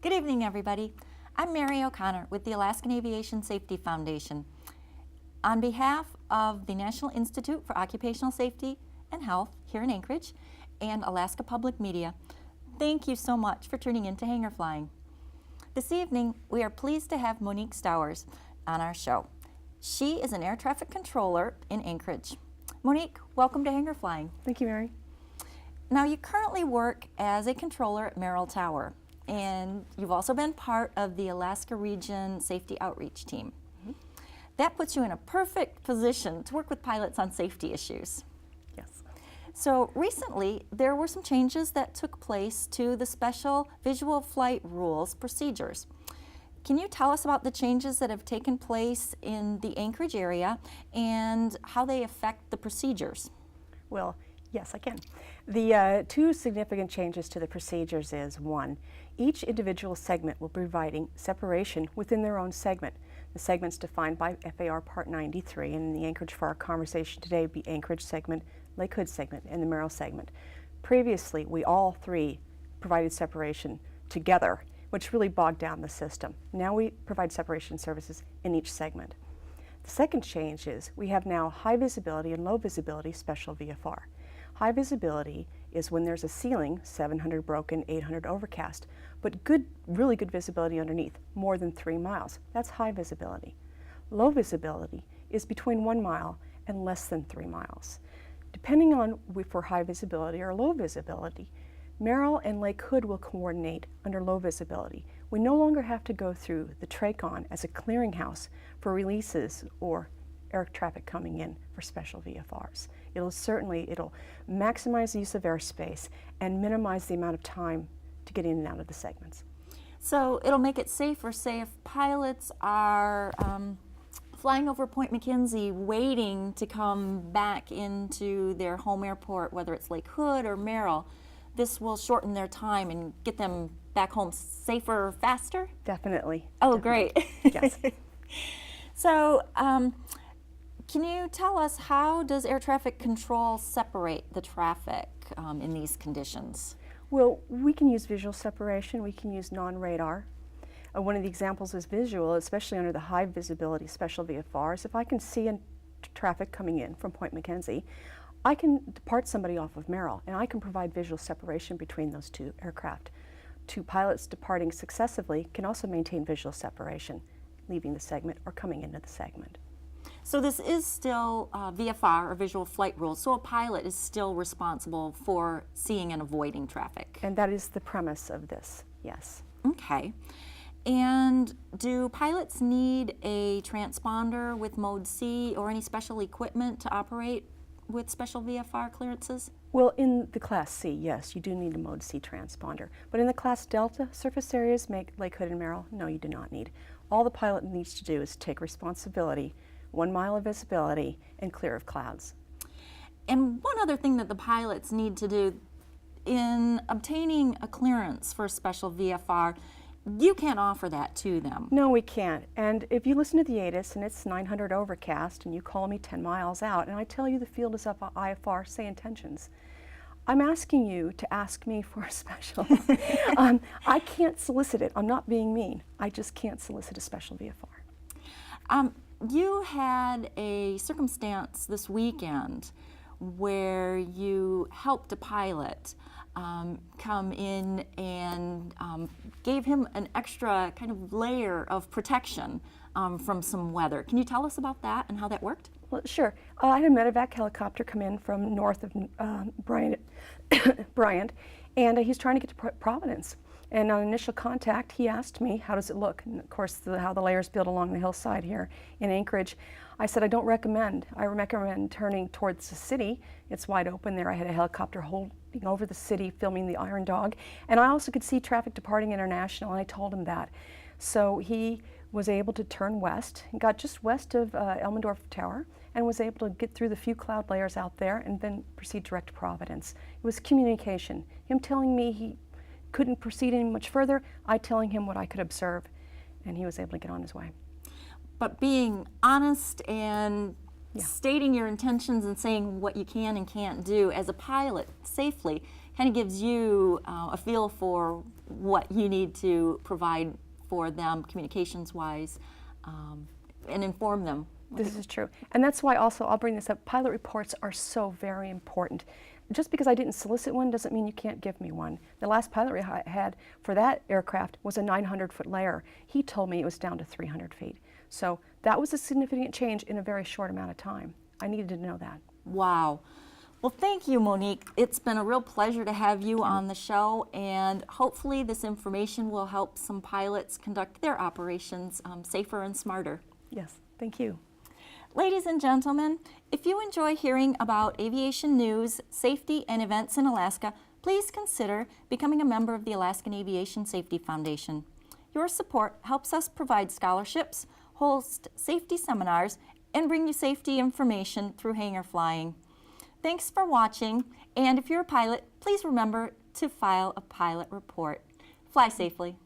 Good evening, everybody. I'm Mary O'Connor with the Alaskan Aviation Safety Foundation. On behalf of the National Institute for Occupational Safety and Health here in Anchorage and Alaska Public Media, thank you so much for tuning in to Hangar Flying. This evening, we are pleased to have Monique Stowers on our show. She is an air traffic controller in Anchorage. Monique, welcome to Hangar Flying. Thank you, Mary. Now, you currently work as a controller at Merrill Tower, and you've also been part of the Alaska Region Safety Outreach Team. That puts you in a perfect position to work with pilots on safety issues. Yes. So recently, there were some changes that took place to the special visual flight rules procedures. Can you tell us about the changes that have taken place in the Anchorage area and how they affect the procedures? Well, yes, I can. The two significant changes to the procedures is, one, each individual segment will be providing separation within their own segment. The segment's defined by FAR Part 93, and in the Anchorage for our conversation today would be Anchorage segment, Lake Hood segment, and the Merrill segment. Previously, we all three provided separation together, which really bogged down the system. Now we provide separation services in each segment. The second change is we have now high visibility and low visibility special VFR. High visibility is when there's a ceiling, 700 broken, 800 overcast, but really good visibility underneath, more than 3 miles. That's high visibility. Low visibility is between 1 mile and less than 3 miles. Depending on if we're high visibility or low visibility, Merrill and Lake Hood will coordinate under low visibility. We no longer have to go through the TRACON as a clearinghouse for releases or air traffic coming in for special VFRs. It'll maximize the use of airspace and minimize the amount of time to get in and out of the segments. So it'll make it safer, say, if pilots are flying over Point McKenzie waiting to come back into their home airport, whether it's Lake Hood or Merrill. This will shorten their time and get them back home safer, faster? Definitely. Oh, definitely. Great. Yes. So, can you tell us, how does air traffic control separate the traffic in these conditions? Well, we can use visual separation. We can use non-radar. One of the examples is visual, especially under the high visibility special VFRs. If I can see traffic coming in from Point McKenzie, I can depart somebody off of Merrill, and I can provide visual separation between those two aircraft. Two pilots departing successively can also maintain visual separation, leaving the segment or coming into the segment. So this is still VFR, or visual flight rules, so a pilot is still responsible for seeing and avoiding traffic. And that is the premise of this, yes. Okay. And do pilots need a transponder with Mode C or any special equipment to operate with special VFR clearances? Well, in the Class C, yes, you do need a Mode C transponder. But in the Class Delta surface areas, Lake Hood and Merrill, no, you do not need. All the pilot needs to do is take responsibility, 1 mile of visibility, and clear of clouds. And one other thing that the pilots need to do in obtaining a clearance for special VFR, you can't offer that to them. No, we can't. And if you listen to the ATIS and it's 900 overcast and you call me 10 miles out and I tell you the field is up IFR, say intentions, I'm asking you to ask me for a special. I can't solicit it. I'm not being mean. I just can't solicit a special VFR. You had a circumstance this weekend where you helped a pilot come in and gave him an extra kind of layer of protection from some weather. Can you tell us about that and how that worked? Well, sure. I had a medevac helicopter come in from north of Bryant, and he's trying to get to Providence. And on initial contact, he asked me, how does it look? And of course, how the layers build along the hillside here in Anchorage. I said, I don't recommend. I recommend turning towards the city. It's wide open there. I had a helicopter holding over the city, filming the Iron Dog. And I also could see traffic departing international, and I told him that. So he was able to turn west, and got just west of Elmendorf Tower, and was able to get through the few cloud layers out there and then proceed direct to Providence. It was communication. Him telling me he couldn't proceed any much further, I telling him what I could observe, and he was able to get on his way. But being honest and stating your intentions and saying what you can and can't do as a pilot safely kind of gives you a feel for what you need to provide for them communications-wise and inform them. This is true. And that's why also, I'll bring this up, pilot reports are so very important. Just because I didn't solicit one doesn't mean you can't give me one. The last pilot I had for that aircraft was a 900-foot layer. He told me it was down to 300 feet. So that was a significant change in a very short amount of time. I needed to know that. Wow. Well, thank you, Monique. It's been a real pleasure to have you on the show, and hopefully this information will help some pilots conduct their operations safer and smarter. Yes, thank you. Ladies and gentlemen, if you enjoy hearing about aviation news, safety, and events in Alaska, please consider becoming a member of the Alaskan Aviation Safety Foundation. Your support helps us provide scholarships, host safety seminars, and bring you safety information through hangar flying. Thanks for watching, and if you're a pilot, please remember to file a pilot report. Fly safely.